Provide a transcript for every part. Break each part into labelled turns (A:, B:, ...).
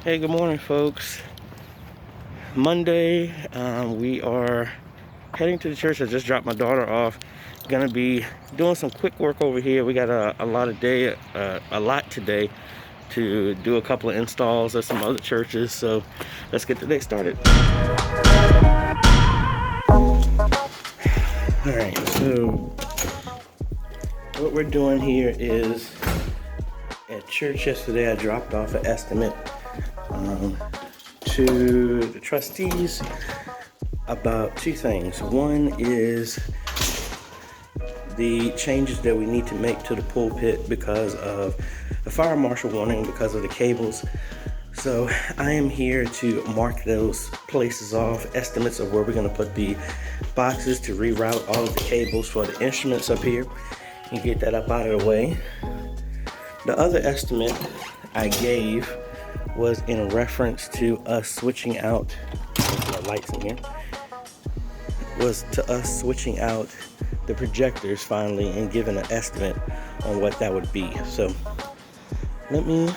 A: Hey, good morning, folks. Monday, we are heading to the church. I just dropped my daughter off. Gonna be doing some quick work over here. We got a lot today to do a couple of installs at some other churches. So let's get the day started. All right. So what we're doing here is at church yesterday. I dropped off an estimate to the trustees about two things. One is the changes that we need to make to the pulpit because of the fire marshal warning, because of the cables. So I am here to mark those places off, estimates of where we're going to put the boxes to reroute all of the cables for the instruments up here and get that up out of the way. The other estimate I gave was in reference to us switching out the lights in here, was to us switching out the projectors finally and giving an estimate on what that would be. So let me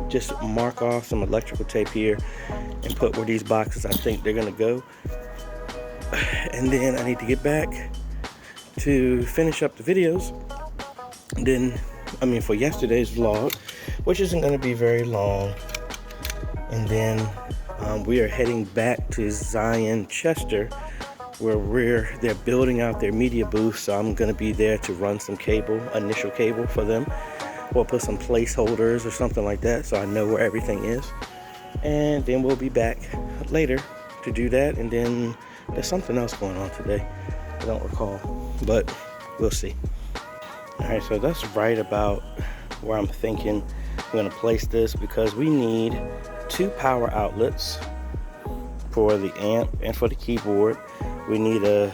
A: just mark off some electrical tape here and put where these boxes I think they're gonna go, and then I need to get back to finish up the videos. And then for yesterday's vlog, which isn't gonna be very long. And then we are heading back to Zion Chester, where they're building out their media booth. So I'm gonna be there to run some initial cable for them, or put some placeholders or something like that, so I know where everything is. And then we'll be back later to do that. And then there's something else going on today, I don't recall, but we'll see. All right, so that's right about where I'm thinking I'm gonna place this, because we need 2 power outlets for the amp and for the keyboard. We need a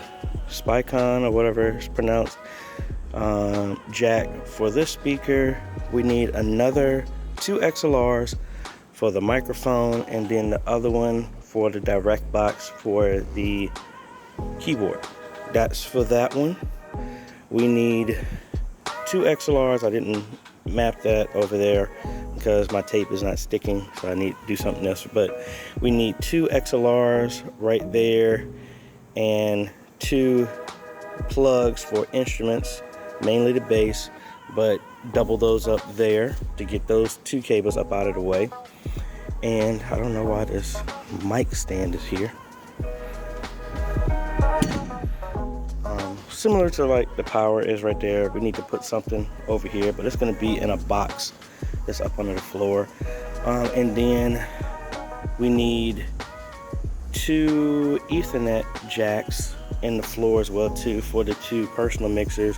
A: Spicon or whatever it's pronounced jack for this speaker. We need another 2 XLRs for the microphone, and then the other one for the direct box for the keyboard. That's for that one. We need 2 XLRs. I didn't map that over there because my tape is not sticking, so I need to do something else. But we need 2 XLRs right there, and 2 plugs for instruments, mainly the bass, but double those up there to get those 2 cables up out of the way. And I don't know why this mic stand is here. Similar to like the power is right there. We need to put something over here, but it's going to be in a box that's up under the floor. And then we need 2 Ethernet jacks in the floor as well too, for the 2 personal mixers.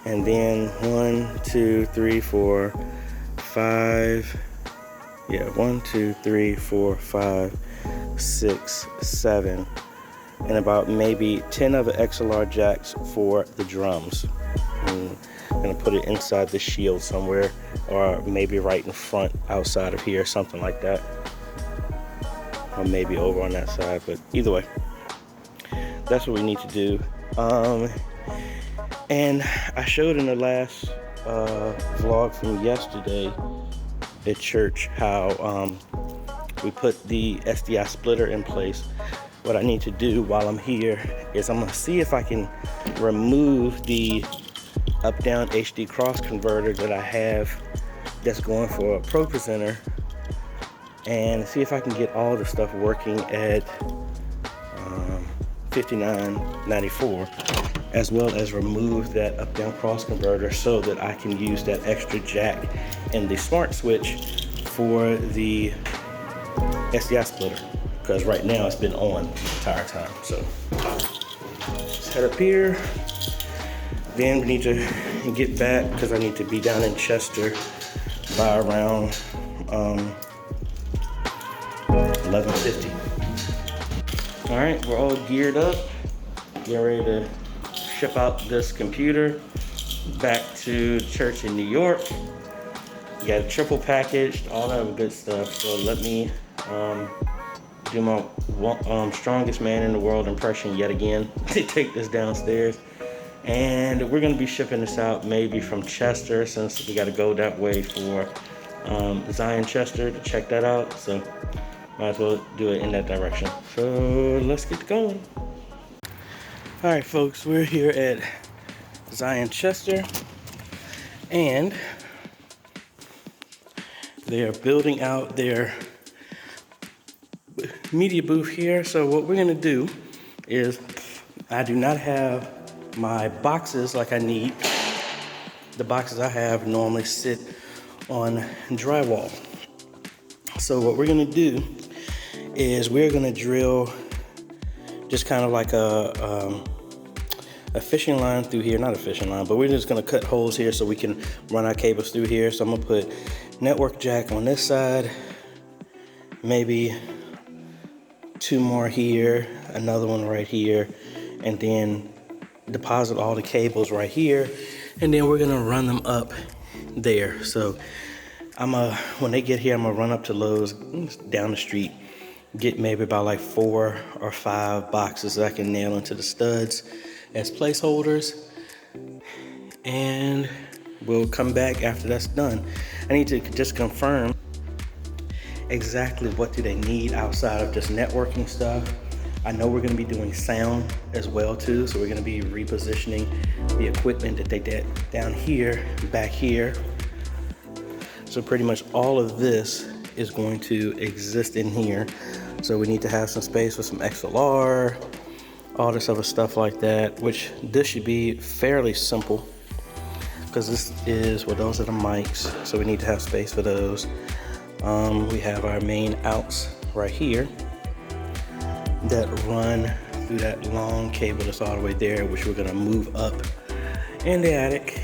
A: And then 1, 2, 3, 4, 5. Yeah, 1, 2, 3, 4, 5, 6, 7. And about maybe 10 other XLR jacks for the drums. And I'm gonna put it inside the shield somewhere, or maybe right in front outside of here, something like that, or maybe over on that side. But either way, that's what we need to do. And I showed in the last vlog from yesterday at church how we put the SDI splitter in place. What I need to do while I'm here is I'm gonna see if I can remove the up-down HD cross converter that I have that's going for a Pro Presenter, and see if I can get all the stuff working at 5994, as well as remove that up-down cross converter so that I can use that extra jack and the smart switch for the SDI splitter, because right now it's been on the entire time. So let's head up here. Then we need to get back, because I need to be down in Chester by around 11:50. All right, we're all geared up. Get ready to ship out this computer back to church in New York. You got it triple packaged, all that good stuff. So let me do my strongest man in the world impression yet again to take this downstairs. And we're gonna be shipping this out maybe from Chester, since we gotta go that way for Zion Chester to check that out. So might as well do it in that direction. So let's get going. All right, folks, we're here at Zion Chester, and they are building out their media booth here. So what we're gonna do is, I do not have my boxes like I need. The boxes I have normally sit on drywall. So what we're gonna do is we're gonna drill just kind of like a fishing line through here. Not a fishing line, but we're just gonna cut holes here so we can run our cables through here. So I'm gonna put network jack on this side, maybe 2 more here, another one right here, and then deposit all the cables right here, and then we're gonna run them up there. So when they get here, I'm gonna run up to Lowe's down the street, get maybe about like 4 or 5 boxes that I can nail into the studs as placeholders, and we'll come back after that's done. I need to just confirm exactly what do they need outside of just networking stuff. I know we're gonna be doing sound as well too, so we're gonna be repositioning the equipment that they did down here, back here. So pretty much all of this is going to exist in here. So we need to have some space for some XLR, all this other stuff like that, which this should be fairly simple because this is, well, those are the mics, so we need to have space for those. We have our main outs right here that run through that long cable that's all the way there, which we're gonna move up in the attic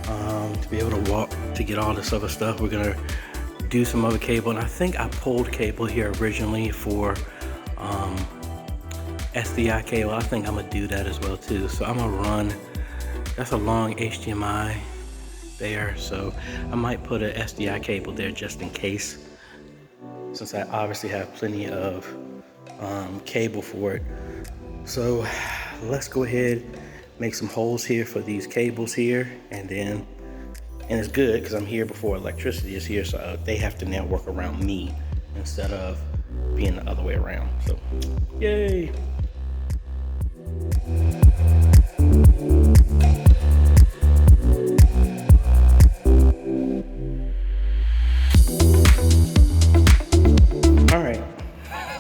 A: to be able to walk to get all this other stuff. We're gonna do some other cable, and I think I pulled cable here originally for SDI cable. I think I'm gonna do that as well too. So I'm gonna run, that's a long HDMI there, so I might put an SDI cable there just in case, since I obviously have plenty of cable for it. So let's go ahead, make some holes here for these cables here, and it's good because I'm here before electricity is here, so they have to now work around me instead of being the other way around. So yay.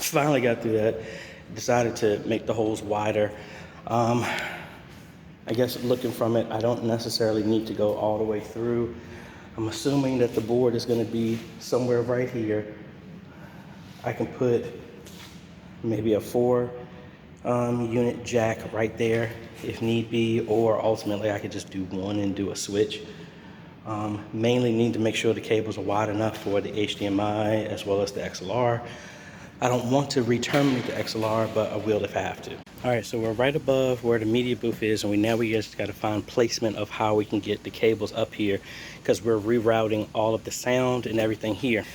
A: Finally got through that. Decided to make the holes wider. I guess looking from it, I don't necessarily need to go all the way through. I'm assuming that the board is going to be somewhere right here. I can put maybe a 4 unit jack right there if need be, or ultimately I could just do one and do a switch. Mainly need to make sure the cables are wide enough for the HDMI as well as the XLR. I don't want to re-terminate the XLR, but I will if I have to. All right, so we're right above where the media booth is, and we just got to find placement of how we can get the cables up here, because we're rerouting all of the sound and everything here.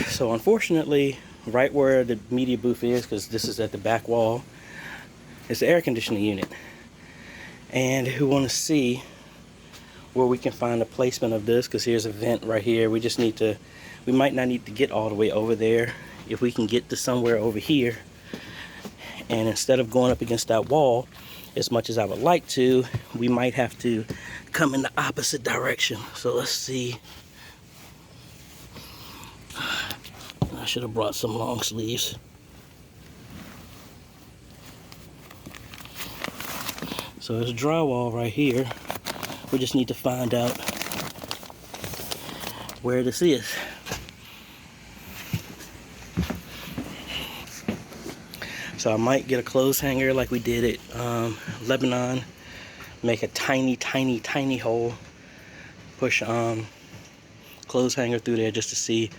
A: So unfortunately, right where the media booth is, because this is at the back wall, is the air conditioning unit. And we want to see where we can find the placement of this, because here's a vent right here. We might not need to get all the way over there. If we can get to somewhere over here, and instead of going up against that wall as much as I would like to, we might have to come in the opposite direction. So let's see. I should have brought some long sleeves. So there's drywall right here. We just need to find out where this is. So I might get a clothes hanger like we did at Lebanon. Make a tiny, tiny, tiny hole. Push clothes hanger through there just to see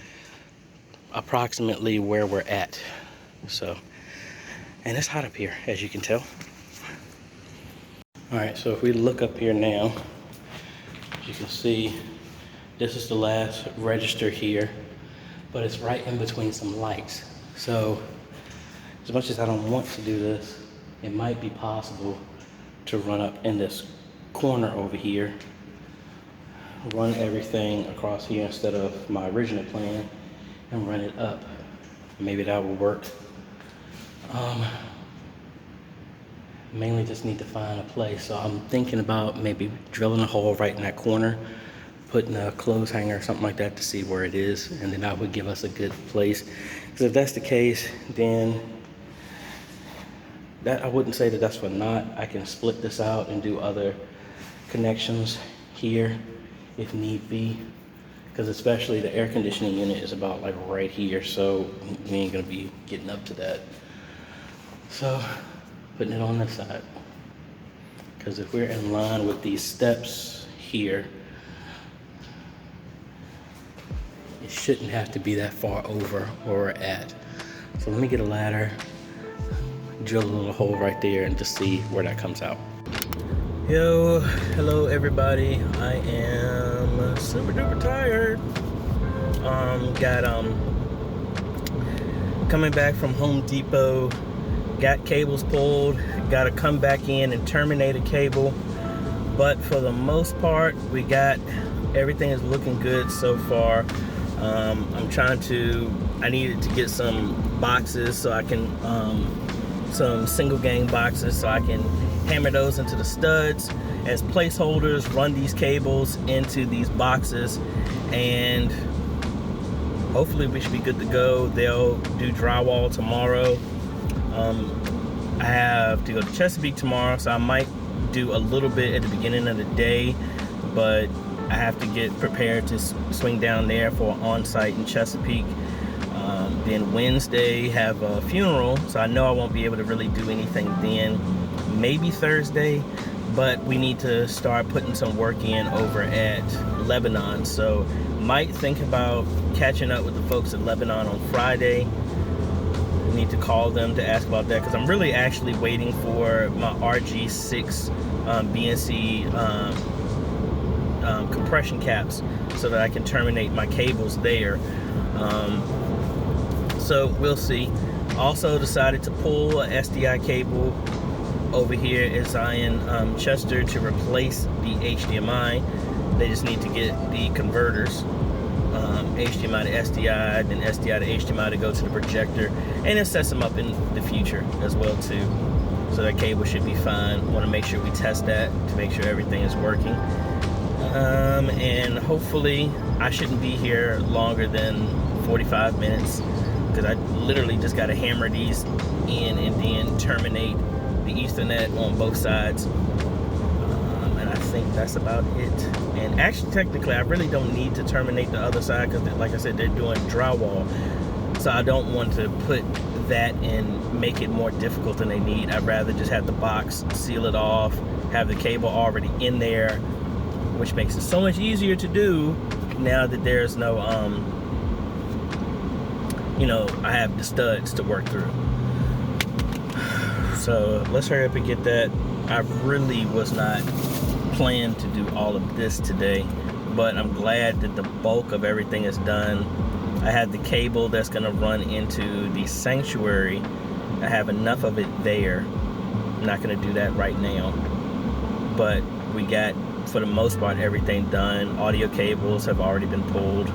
A: approximately where we're at. So, and it's hot up here, as you can tell. All right, so if we look up here now, as you can see, this is the last register here, but it's right in between some lights. So as much as I don't want to do this, it might be possible to run up in this corner over here run everything across here instead of my original plan and run it up. Maybe that will work. Mainly just need to find a place. So I'm thinking about maybe drilling a hole right in that corner, putting a clothes hanger or something like that to see where it is, and then that would give us a good place. Because if that's the case, then that I wouldn't say that that's for naught. I can split this out and do other connections here if need be, because especially the air conditioning unit is about like right here, so we ain't gonna be getting up to that. So putting it on this side, because if we're in line with these steps here, it shouldn't have to be that far over where we're at. So let me get a ladder, drill a little hole right there, and just see where that comes out. Yo, hello everybody. I am super duper tired. Coming back from Home Depot, got cables pulled, got to come back in and terminate a cable, but for the most part we got everything is looking good so far. I needed to get some boxes so I can some single gang boxes so I can hammer those into the studs as placeholders, run these cables into these boxes, and hopefully we should be good to go. They'll do drywall tomorrow. I have to go to Chesapeake tomorrow, so I might do a little bit at the beginning of the day, but I have to get prepared to swing down there for on-site in Chesapeake. Then Wednesday have a funeral, so I know I won't be able to really do anything then. Maybe Thursday, but we need to start putting some work in over at Lebanon, so might think about catching up with the folks at Lebanon on Friday. Need to call them to ask about that, because I'm really actually waiting for my RG6 BNC compression caps so that I can terminate my cables there. So we'll see. Also decided to pull a SDI cable over here at Zion Chester to replace the HDMI. They just need to get the converters, HDMI to SDI, then SDI to HDMI to go to the projector, and it sets them up in the future as well too. So that cable should be fine. Want to make sure we test that to make sure everything is working. And hopefully I shouldn't be here longer than 45 minutes, because I literally just got to hammer these in and then terminate the Ethernet on both sides. And I think that's about it. And actually, technically, I really don't need to terminate the other side, because like I said, they're doing drywall. So I don't want to put that and make it more difficult than they need. I'd rather just have the box, seal it off, have the cable already in there, which makes it so much easier to do now that there's no, I have the studs to work through. So let's hurry up and get that. I really was not planned to do all of this today, but I'm glad that the bulk of everything is done. I had the cable that's gonna run into the sanctuary. I have enough of it there. I'm not gonna do that right now, but we got, for the most part, everything done. Audio cables have already been pulled,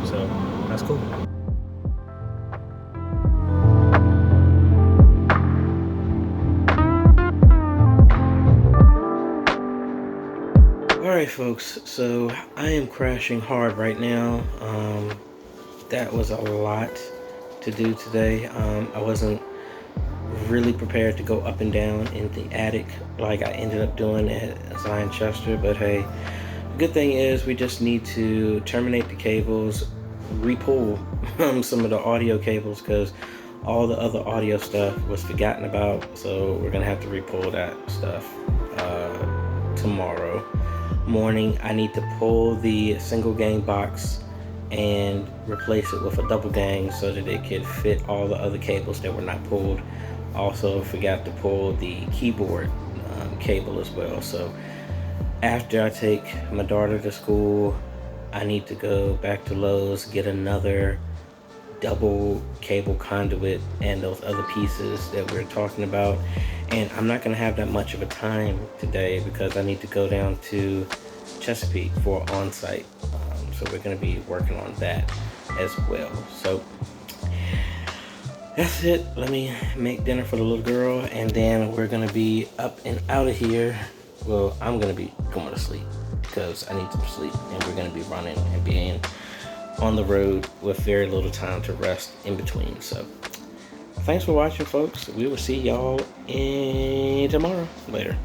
A: so that's cool. Alright folks, so I am crashing hard right now. That was a lot to do today. I wasn't really prepared to go up and down in the attic like I ended up doing at Zion Chester, but hey, the good thing is we just need to terminate the cables, re-pull some of the audio cables, because all the other audio stuff was forgotten about, so we're gonna have to re-pull that stuff tomorrow morning. I need to pull the single gang box and replace it with a double gang so that it could fit all the other cables that were not pulled. Also forgot to pull the keyboard cable as well. So after I take my daughter to school, I need to go back to Lowe's, get another double cable conduit and those other pieces that we're talking about. And I'm not gonna have that much of a time today because I need to go down to Chesapeake for on-site. So we're going to be working on that as well. So that's it. Let me make dinner for the little girl, and then we're going to be up and out of here. Well, I'm going to be going to sleep because I need some sleep, and we're going to be running and being on the road with very little time to rest in between. So thanks for watching, folks. We will see y'all tomorrow. Later.